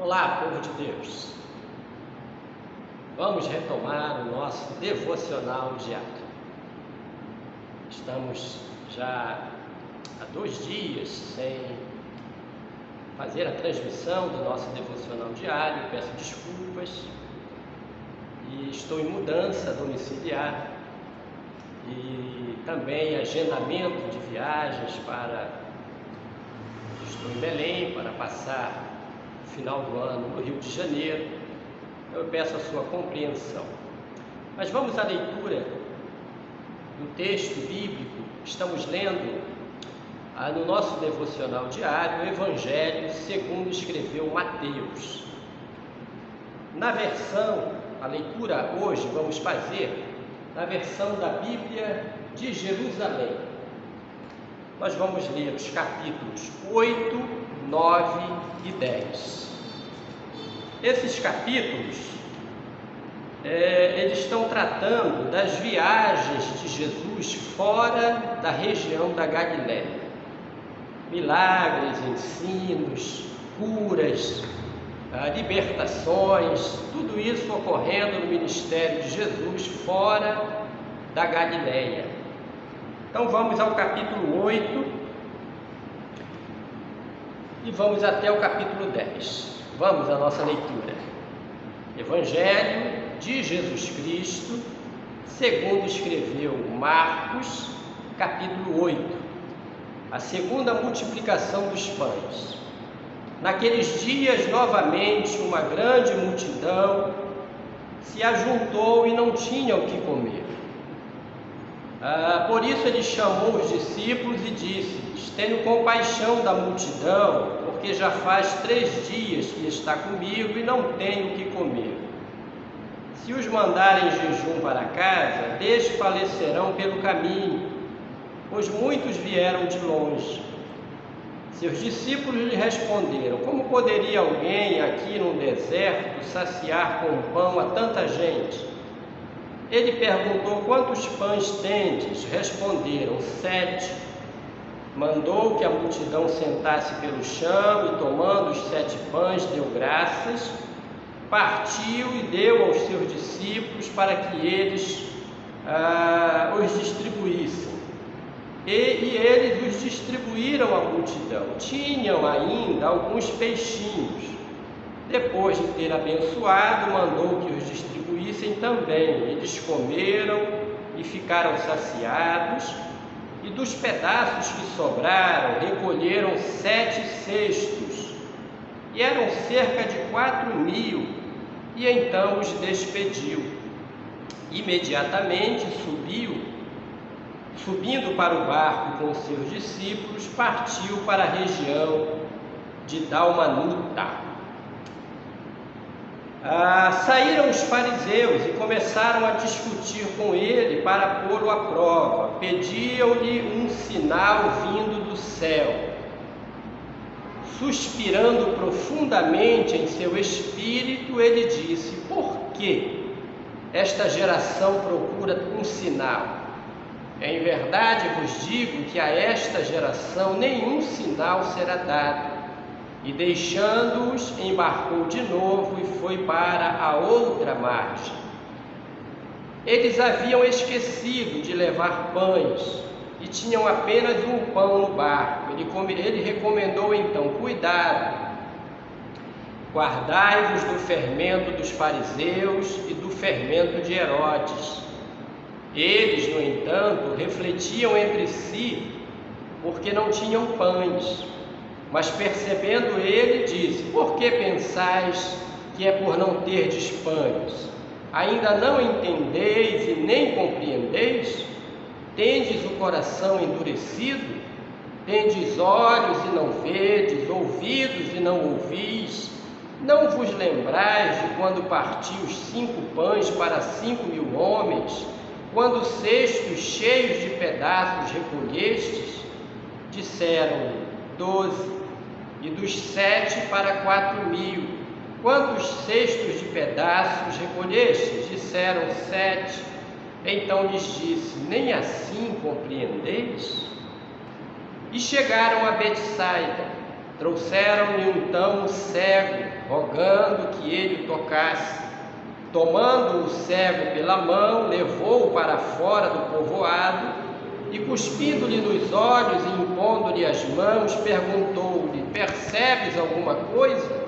Olá, povo de Deus! Vamos retomar o nosso devocional diário. Estamos já há 2 dias sem fazer a transmissão do nosso devocional diário. Peço desculpas e estou em mudança domiciliar e também agendamento de viagens Estou em Belém para passar final do ano no Rio de Janeiro. Eu peço a sua compreensão. Mas vamos à leitura do texto bíblico. Estamos lendo no nosso devocional diário o Evangelho segundo escreveu Mateus. A leitura hoje vamos fazer na versão da Bíblia de Jerusalém. Nós vamos ler os capítulos 8, 9 e 10. Esses capítulos, eles estão tratando das viagens de Jesus fora da região da Galileia. Milagres, ensinos, curas, libertações, tudo isso ocorrendo no ministério de Jesus fora da Galileia. Então vamos ao capítulo 8 e vamos até o capítulo 10. Vamos à nossa leitura. Evangelho de Jesus Cristo, segundo escreveu Marcos, capítulo 8. A segunda multiplicação dos pães. Naqueles dias, novamente, uma grande multidão se ajuntou e não tinha o que comer. Por isso ele chamou os discípulos e disse-lhes: tenho compaixão da multidão, porque já faz 3 dias que está comigo e não tenho o que comer. Se os mandarem em jejum para casa, desfalecerão pelo caminho, pois muitos vieram de longe. Seus discípulos lhe responderam: como poderia alguém aqui no deserto saciar com pão a tanta gente? Ele perguntou: quantos pães tendes? Responderam: 7. Mandou que a multidão sentasse pelo chão e, tomando os 7 pães, deu graças, partiu e deu aos seus discípulos para que eles os distribuíssem. E eles os distribuíram à multidão. Tinham ainda alguns peixinhos. Depois de ter abençoado, mandou que os distribuíssem também. Eles comeram e ficaram saciados, e dos pedaços que sobraram, recolheram 7 cestos, e eram cerca de 4.000, e então os despediu. Imediatamente subindo para o barco com seus discípulos, partiu para a região de Dalmanuta. Saíram os fariseus e começaram a discutir com ele para pô-lo à prova. Pediam-lhe um sinal vindo do céu. Suspirando profundamente em seu espírito, ele disse: por que esta geração procura um sinal? Em verdade vos digo que a esta geração nenhum sinal será dado. E deixando-os, embarcou de novo e foi para a outra margem. Eles haviam esquecido de levar pães e tinham apenas um pão no barco. Ele recomendou então: cuidado, guardai-vos do fermento dos fariseus e do fermento de Herodes. Eles, no entanto, refletiam entre si, porque não tinham pães. Mas percebendo ele, disse: por que pensais que é por não terdes pães? Ainda não entendeis e nem compreendeis? Tendes o coração endurecido? Tendes olhos e não vedes, ouvidos e não ouvis? Não vos lembrais de quando parti os 5 pães para 5.000 homens, quando cestos cheios de pedaços recolhestes? Disseram-lhe: 12. E dos 7 para 4.000, quantos cestos de pedaços recolhestes? Disseram: 7. Então lhes disse: nem assim compreendeis? E chegaram a Betsaida. Trouxeram-lhe então um cego, rogando que ele o tocasse. Tomando o cego pela mão, levou-o para fora do povoado e, cuspindo-lhe nos olhos e impondo-lhe as mãos, perguntou-lhe: percebes alguma coisa?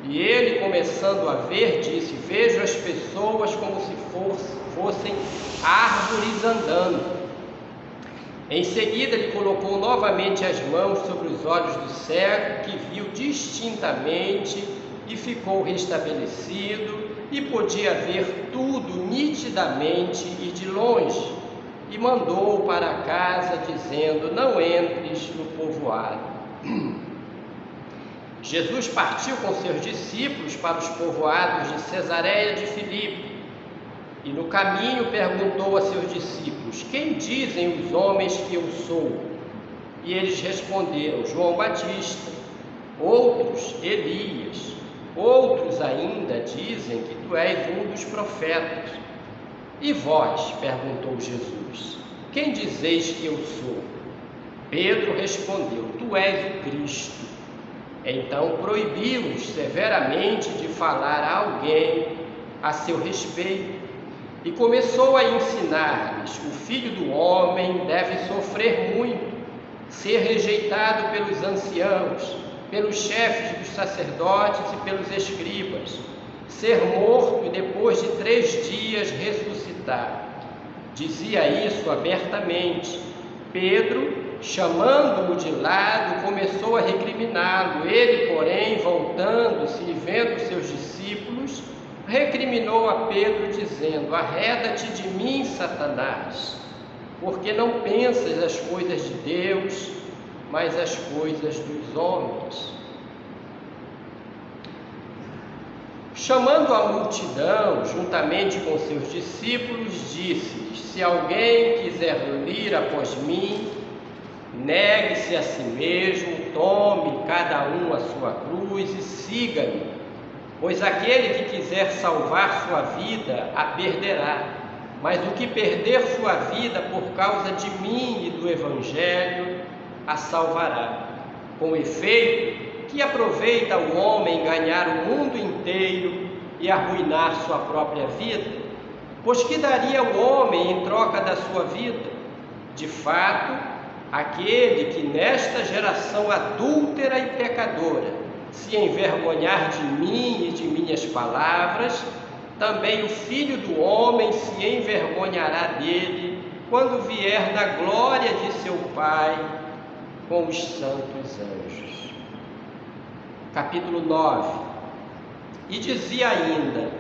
E ele, começando a ver, disse: vejo as pessoas como se fossem árvores andando. Em seguida, ele colocou novamente as mãos sobre os olhos do cego, que viu distintamente e ficou restabelecido, e podia ver tudo nitidamente e de longe, e mandou-o para casa, dizendo: não entres no povoado. Jesus partiu com seus discípulos para os povoados de Cesareia de Filipe, e no caminho perguntou a seus discípulos: quem dizem os homens que eu sou? E eles responderam: João Batista, outros Elias, outros ainda dizem que tu és um dos profetas. E vós? Perguntou Jesus: quem dizeis que eu sou? Pedro respondeu: tu és o Cristo. Então proibiu-os severamente de falar a alguém a seu respeito, e começou a ensinar-lhes: o Filho do Homem deve sofrer muito, ser rejeitado pelos anciãos, pelos chefes dos sacerdotes e pelos escribas, ser morto e depois de 3 dias ressuscitar. Dizia isso abertamente. Pedro, chamando-o de lado, começou a recriminá-lo. Ele, porém, voltando-se e vendo seus discípulos, recriminou a Pedro, dizendo: arreda-te de mim, Satanás, porque não pensas as coisas de Deus, mas as coisas dos homens. Chamando a multidão, juntamente com seus discípulos, disse-lhes: se alguém quiser vir após mim, negue-se a si mesmo, tome cada um a sua cruz e siga-me. Pois aquele que quiser salvar sua vida, a perderá. Mas o que perder sua vida por causa de mim e do Evangelho, a salvará. Com efeito, que aproveita o homem ganhar o mundo inteiro e arruinar sua própria vida? Pois que daria o homem em troca da sua vida? De fato, aquele que nesta geração adúltera e pecadora se envergonhar de mim e de minhas palavras, também o Filho do Homem se envergonhará dele quando vier na glória de seu Pai com os santos anjos. Capítulo 9. E dizia ainda: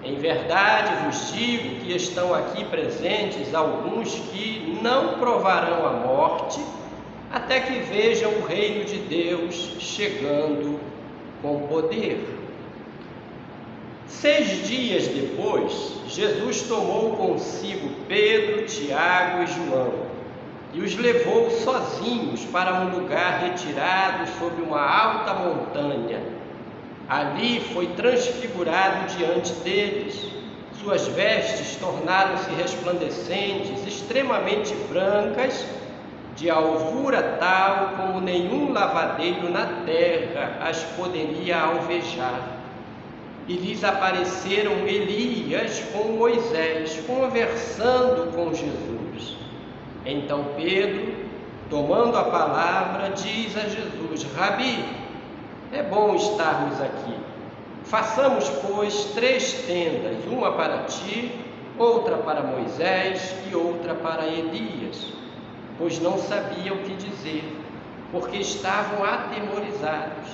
em verdade vos digo que estão aqui presentes alguns que não provarão a morte, até que vejam o reino de Deus chegando com poder. 6 dias depois, Jesus tomou consigo Pedro, Tiago e João e os levou sozinhos para um lugar retirado sobre uma alta montanha. Ali foi transfigurado diante deles. Suas vestes tornaram-se resplandecentes, extremamente brancas, de alvura tal como nenhum lavadeiro na terra as poderia alvejar. E lhes apareceram Elias com Moisés, conversando com Jesus. Então Pedro, tomando a palavra, diz a Jesus: Rabi, é bom estarmos aqui. Façamos, pois, 3 tendas, uma para ti, outra para Moisés e outra para Elias. Pois não sabiam o que dizer, porque estavam atemorizados.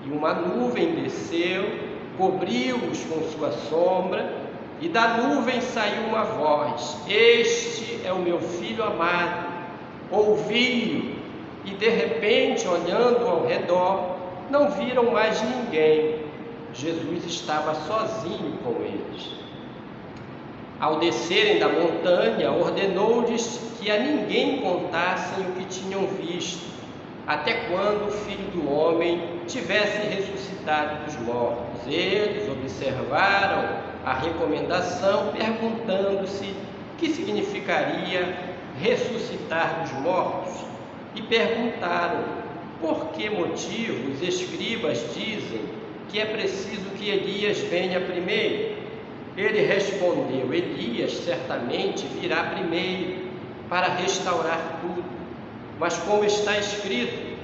E uma nuvem desceu, cobriu-os com sua sombra, e da nuvem saiu uma voz: este é o meu filho amado, ouvi-o. E de repente, olhando ao redor, não viram mais ninguém. Jesus estava sozinho com eles. Ao descerem da montanha, ordenou-lhes que a ninguém contassem o que tinham visto, até quando o Filho do Homem tivesse ressuscitado dos mortos. Eles observaram a recomendação, perguntando-se o que significaria ressuscitar dos mortos, e perguntaram: por que motivo os escribas dizem que é preciso que Elias venha primeiro? Ele respondeu: Elias certamente virá primeiro para restaurar tudo. Mas como está escrito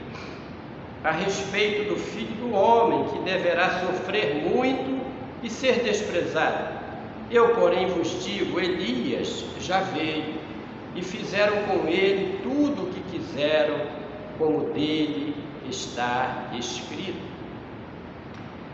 a respeito do Filho do Homem, que deverá sofrer muito e ser desprezado. Eu, porém, vos digo, Elias já veio, e fizeram com ele tudo o que quiseram, como dele está escrito.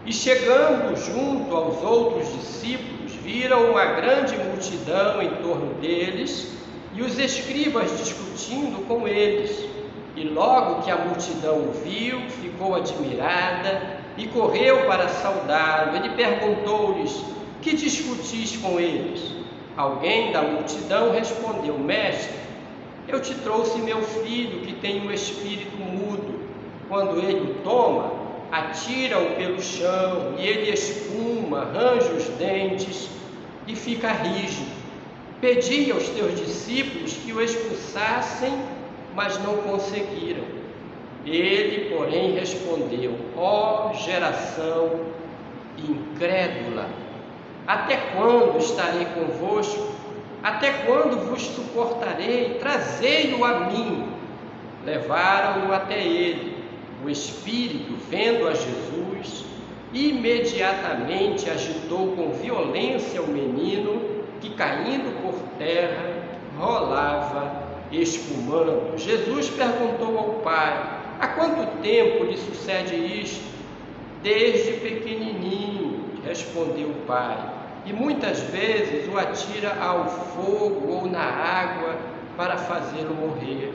E chegando junto aos outros discípulos, viram uma grande multidão em torno deles, e os escribas discutindo com eles. E logo que a multidão o viu, ficou admirada e correu para saudá-lo. Ele perguntou-lhes: que discutis com eles? Alguém da multidão respondeu: Mestre, eu te trouxe meu filho, que tem um espírito mudo. Quando ele o toma, atira-o pelo chão, e ele espuma, arranja os dentes e fica rígido. Pedi aos teus discípulos que o expulsassem, mas não conseguiram. Ele, porém, respondeu: ó geração incrédula, até quando estarei convosco? Até quando vos suportarei? Trazei-o a mim. Levaram-no até ele. O espírito, vendo a Jesus, imediatamente agitou com violência o menino, que, caindo por terra, rolava espumando. Jesus perguntou ao pai: há quanto tempo lhe sucede isto? Desde pequenininho, respondeu o pai, e muitas vezes o atira ao fogo ou na água para fazê-lo morrer.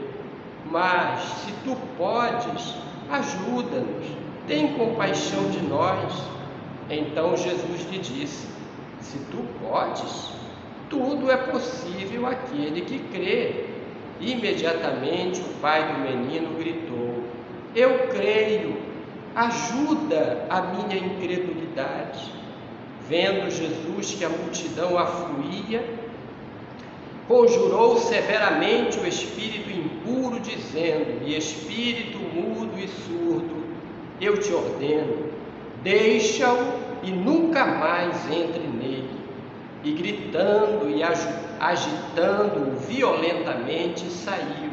Mas, se tu podes, ajuda-nos, tem compaixão de nós. Então Jesus lhe disse: se tu podes, tudo é possível àquele que crê. Imediatamente o pai do menino gritou: eu creio, ajuda a minha incredulidade. Vendo Jesus que a multidão afluía, conjurou severamente o espírito impuro, dizendo: e espírito mudo e surdo, eu te ordeno, deixa-o e nunca mais entre nele. E gritando e agitando-o violentamente, saiu.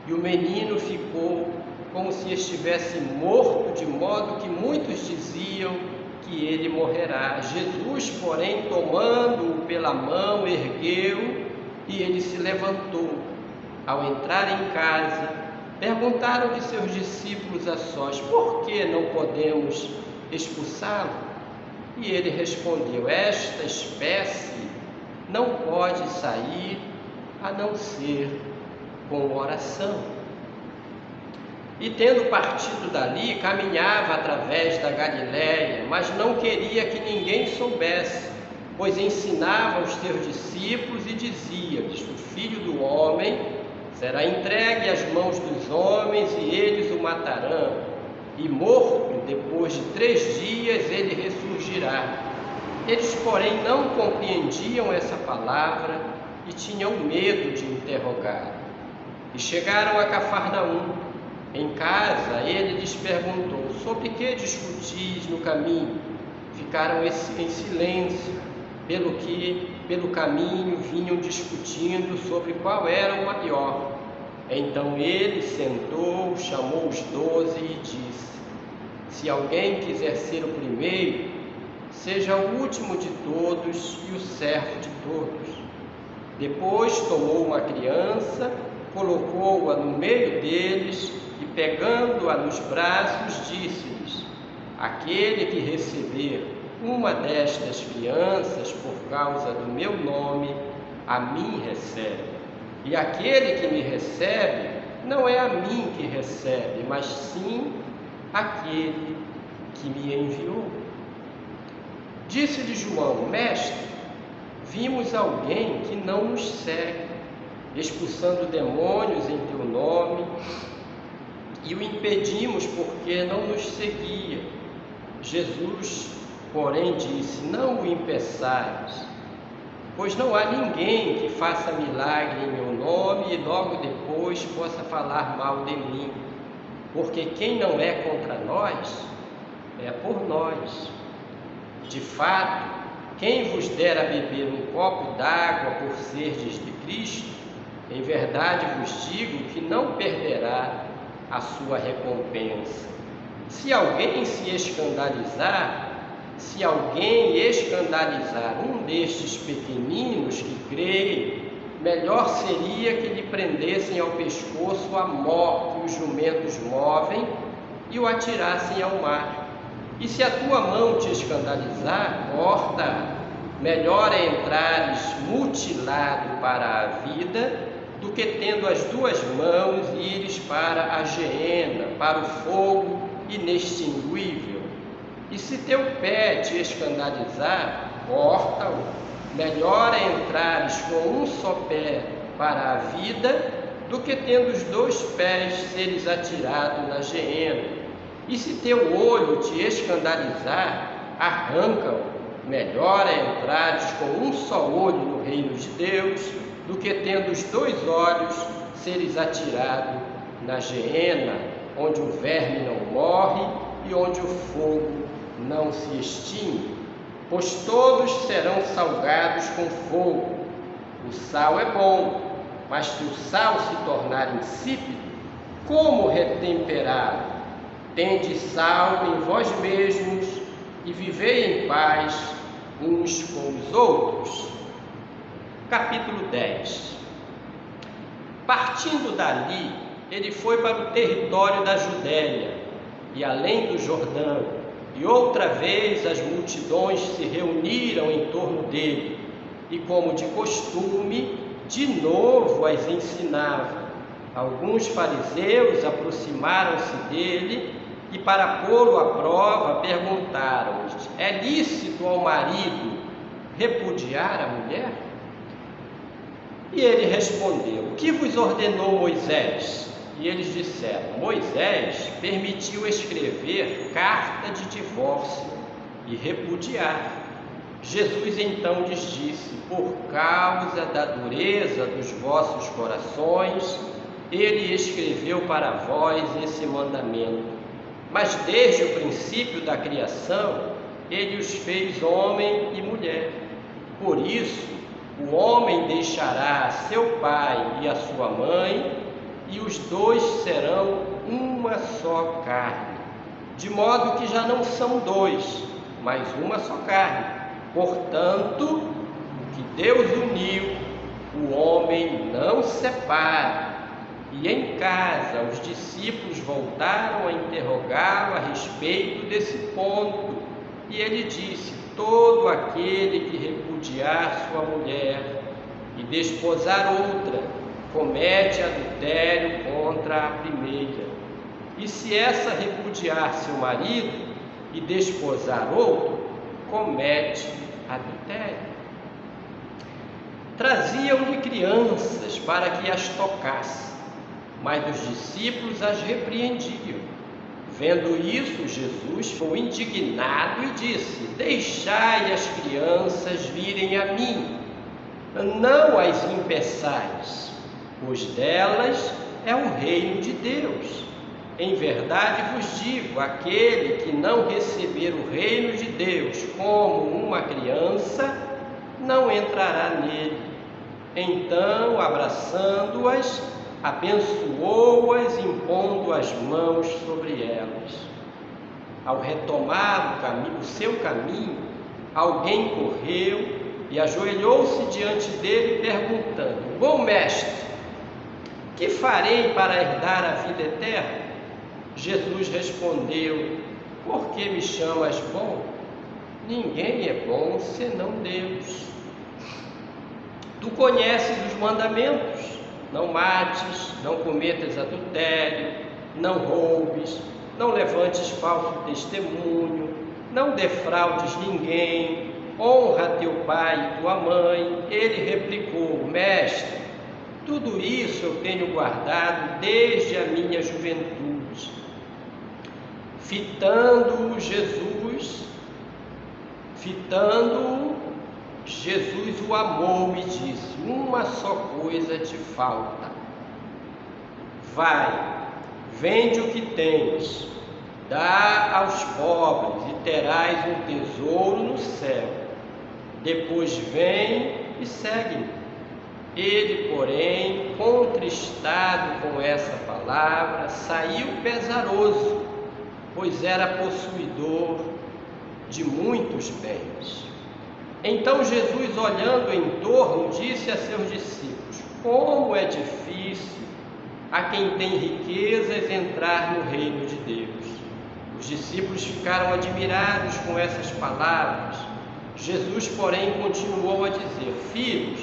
E o menino ficou como se estivesse morto, de modo que muitos diziam que ele morrerá. Jesus, porém, tomando-o pela mão, ergueu, e ele se levantou. Ao entrar em casa, perguntaram-lhe seus discípulos a sós: por que não podemos expulsá-lo? E ele respondeu: esta espécie não pode sair a não ser com oração. E tendo partido dali, caminhava através da Galiléia, mas não queria que ninguém soubesse, pois ensinava aos seus discípulos e dizia-lhes: o Filho do Homem será entregue às mãos dos homens e eles o matarão. E morto, depois de 3 dias, ele ressurgirá. Eles, porém, não compreendiam essa palavra e tinham medo de interrogar. E chegaram a Cafarnaum. Em casa, ele lhes perguntou: sobre que discutis no caminho? Ficaram em silêncio, pelo caminho vinham discutindo sobre qual era o maior. Então ele sentou, chamou os 12 e disse: se alguém quiser ser o primeiro, seja o último de todos e o servo de todos. Depois tomou uma criança, colocou-a no meio deles e, pegando-a nos braços, disse-lhes: aquele que receber uma destas crianças por causa do meu nome, a mim recebe. E aquele que me recebe, não é a mim que recebe, mas sim aquele que me enviou. Disse-lhe João: mestre, vimos alguém que não nos segue, expulsando demônios em teu nome, e o impedimos porque não nos seguia. Jesus, porém, disse: não o impeçais, pois não há ninguém que faça milagre em meu nome e logo depois possa falar mal de mim. porque quem não é contra nós, é por nós. De fato, quem vos der a beber um copo d'água por serdes de Cristo, em verdade vos digo que não perderá a sua recompensa. Se alguém escandalizar um destes pequeninos que creem, melhor seria que lhe prendessem ao pescoço a mó que os jumentos movem e o atirassem ao mar. E se a tua mão te escandalizar, corta-a. Melhor é entrares mutilado para a vida, do que tendo as duas mãos ires para a geena, para o fogo inextinguível. E se teu pé te escandalizar, corta-o. Melhor é entrares com um só pé para a vida, do que tendo os dois pés seres atirado na geena. E se teu olho te escandalizar, arranca-o. Melhor é entrares com um só olho no reino de Deus, do que tendo os dois olhos seres atirado na geena, onde o verme não morre e onde o fogo não se extingue. Pois todos serão salgados com fogo. O sal é bom, mas se o sal se tornar insípido, como retemperá-lo? Tende sal em vós mesmos e vivei em paz uns com os outros. Capítulo 10. Partindo dali, ele foi para o território da Judéia e além do Jordão, e outra vez as multidões se reuniram em torno dele, e como de costume, de novo as ensinava. Alguns fariseus aproximaram-se dele e, para pô-lo à prova, perguntaram-lhe: é lícito ao marido repudiar a mulher? E ele respondeu: o que vos ordenou Moisés? E eles disseram: Moisés permitiu escrever carta de divórcio e repudiar. Jesus então lhes disse: por causa da dureza dos vossos corações, ele escreveu para vós esse mandamento. Mas desde o princípio da criação, ele os fez homem e mulher. Por isso, o homem deixará seu pai e a sua mãe, e os dois serão uma só carne. De modo que já não são dois, mas uma só carne. Portanto, o que Deus uniu, o homem não separe. E em casa, os discípulos voltaram a interrogá-lo a respeito desse ponto. E ele disse: todo aquele que repudiar sua mulher e desposar outra, comete adultério contra a primeira. E se essa repudiar seu marido e desposar outro, comete adultério. Traziam-lhe crianças para que as tocasse, mas os discípulos as repreendiam. Vendo isso, Jesus ficou indignado e disse: deixai as crianças virem a mim, não as impeçais, pois delas é o reino de Deus. Em verdade vos digo, aquele que não receber o reino de Deus como uma criança, não entrará nele. Então, abraçando-as, abençoou-as, impondo as mãos sobre elas. Ao retomar o seu caminho, alguém correu e ajoelhou-se diante dele, perguntando: bom mestre, que farei para herdar a vida eterna? Jesus respondeu: por que me chamas bom? Ninguém é bom senão Deus. Tu conheces os mandamentos: não mates, não cometas adultério, não roubes, não levantes falso testemunho, não defraudes ninguém, honra teu pai e tua mãe. Ele replicou: mestre, tudo isso eu tenho guardado desde a minha juventude. Fitando-o, Jesus o amou e disse: uma só coisa te falta. Vai, vende o que tens, dá aos pobres e terás um tesouro no céu. Depois vem e segue-me. Ele, porém, contristado com essa palavra, saiu pesaroso, pois era possuidor de muitos bens. Então Jesus, olhando em torno, disse a seus discípulos: como é difícil a quem tem riquezas entrar no reino de Deus. Os discípulos ficaram admirados com essas palavras. Jesus, porém, continuou a dizer: filhos,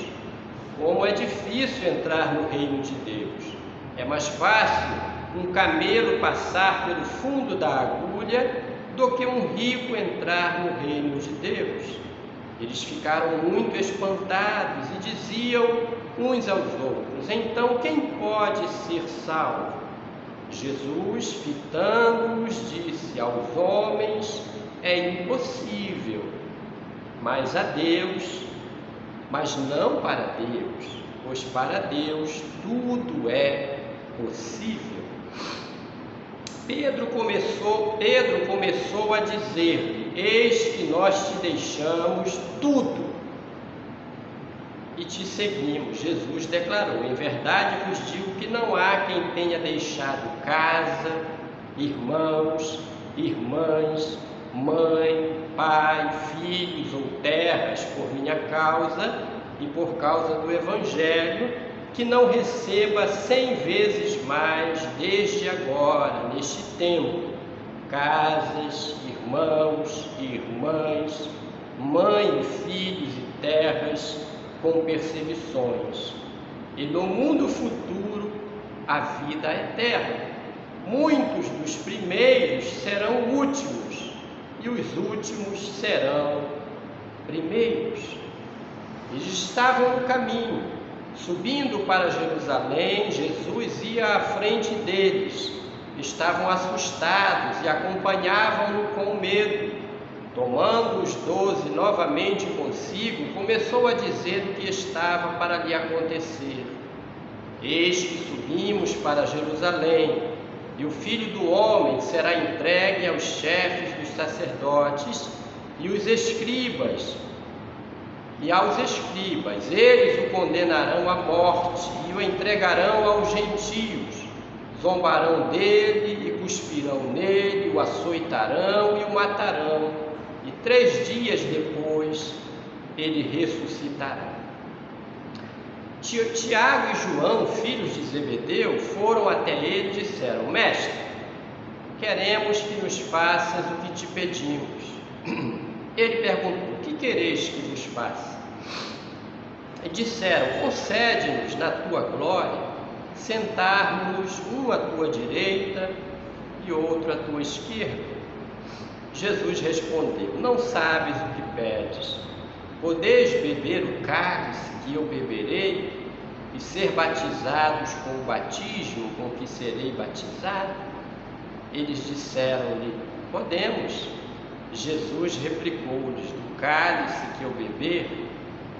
como é difícil entrar no reino de Deus. É mais fácil um camelo passar pelo fundo da agulha do que um rico entrar no reino de Deus. Eles ficaram muito espantados e diziam uns aos outros: então quem pode ser salvo? Jesus, fitando-os, disse: aos homens é impossível, mas a Deus, mas não para Deus, pois para Deus tudo é possível. Pedro começou a dizer-lhe: eis que nós te deixamos tudo e te seguimos. Jesus declarou: em verdade vos digo que não há quem tenha deixado casa, irmãos, irmãs, mãe, pai, filhos ou terras por minha causa e por causa do Evangelho, que não receba 100 vezes mais desde agora, neste tempo, casas, irmãos e irmãs, mãe, filhos e terras, com perseguições, e no mundo futuro a vida eterna. Muitos dos primeiros serão últimos, e os últimos serão primeiros. Eles estavam no caminho, subindo para Jerusalém. Jesus ia à frente deles. Estavam assustados e acompanhavam-no com medo. Tomando os 12 novamente consigo, começou a dizer o que estava para lhe acontecer. Eis que subimos para Jerusalém, e o Filho do Homem será entregue aos chefes dos sacerdotes e os escribas, eles o condenarão à morte e o entregarão aos gentios. Zombarão dele e cuspirão nele, o açoitarão e o matarão, e 3 dias depois ele ressuscitará. Tiago e João, filhos de Zebedeu, foram até ele e disseram: mestre, queremos que nos faças o que te pedimos. Ele perguntou: o que quereis que vos faça? E disseram: concede-nos na tua glória sentar-nos um à tua direita e outro à tua esquerda. Jesus respondeu: não sabes o que pedes. Podeis beber o cálice que eu beberei e ser batizados com o batismo com que serei batizado? Eles disseram-lhe: podemos. Jesus replicou-lhes: do cálice que eu beber,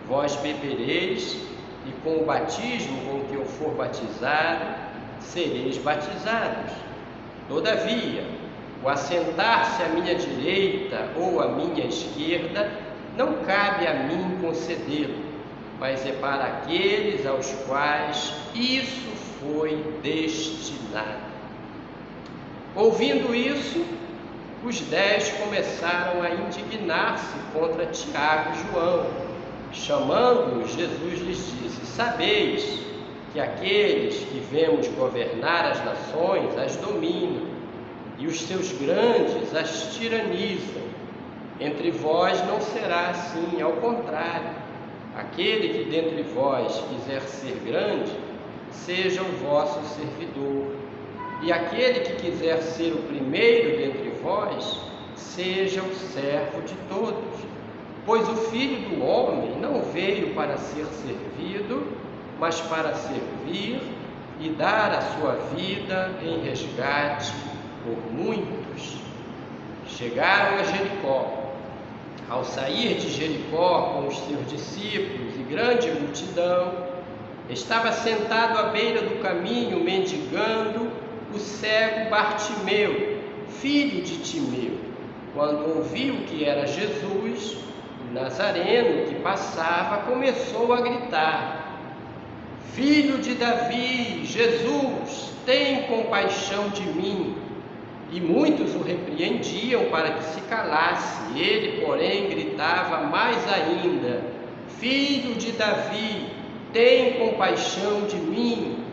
vós bebereis, e com o batismo com que eu for batizado, sereis batizados. Todavia, o assentar-se à minha direita ou à minha esquerda não cabe a mim concedê-lo, mas é para aqueles aos quais isso foi destinado. Ouvindo isso, os 10 começaram a indignar-se contra Tiago e João. Chamando-os, Jesus lhes disse: sabeis que aqueles que vemos governar as nações as dominam, e os seus grandes as tiranizam. Entre vós não será assim, ao contrário. Aquele que dentre vós quiser ser grande, seja o vosso servidor. E aquele que quiser ser o primeiro dentre vós, seja o servo de todos. Pois o Filho do Homem não veio para ser servido, mas para servir e dar a sua vida em resgate por muitos. Chegaram a Jericó. Ao sair de Jericó com os seus discípulos e grande multidão, estava sentado à beira do caminho, mendigando o cego Bartimeu, filho de Timeu, quando ouviu que era Jesus, o Nazareno que passava, começou a gritar: Filho de Davi, Jesus, tem compaixão de mim. E muitos o repreendiam para que se calasse. Ele, porém, gritava mais ainda: Filho de Davi, tem compaixão de mim.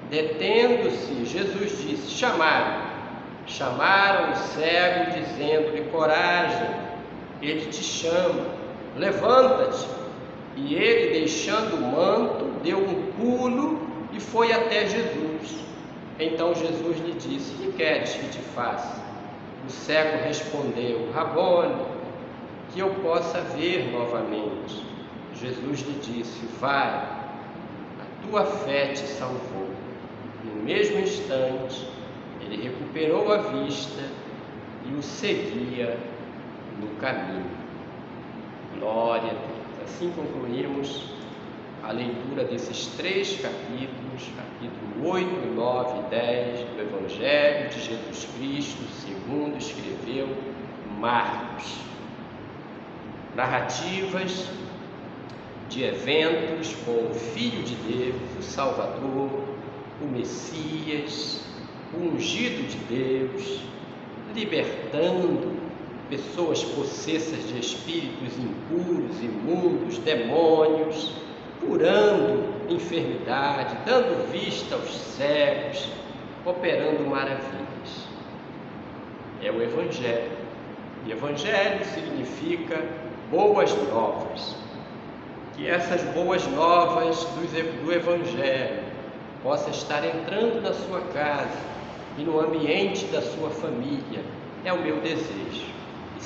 Detendo-se, Jesus disse: Chamaram o cego, dizendo-lhe: Coragem, ele te chama, levanta-te. E ele, deixando o manto, deu um pulo e foi até Jesus. Então Jesus lhe disse: Que queres que te faça? O cego respondeu: Rabone, que eu possa ver novamente. Jesus lhe disse: Vai, a tua fé te salvou. No mesmo instante, ele recuperou a vista e o seguia no caminho. Glória a Deus. Assim concluímos a leitura desses 3 capítulos, capítulo 8, 9 e 10 do Evangelho de Jesus Cristo, segundo escreveu Marcos. Narrativas de eventos com o Filho de Deus, o Salvador, o Messias, o ungido de Deus, libertando pessoas possessas de espíritos impuros, imundos, demônios, curando enfermidade, dando vista aos cegos, operando maravilhas. É o Evangelho. E Evangelho significa boas novas. Que essas boas novas do Evangelho possam estar entrando na sua casa e no ambiente da sua família. É o meu desejo. E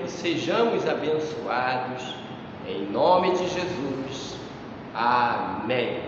sejamos abençoados em nome de Jesus. Amém.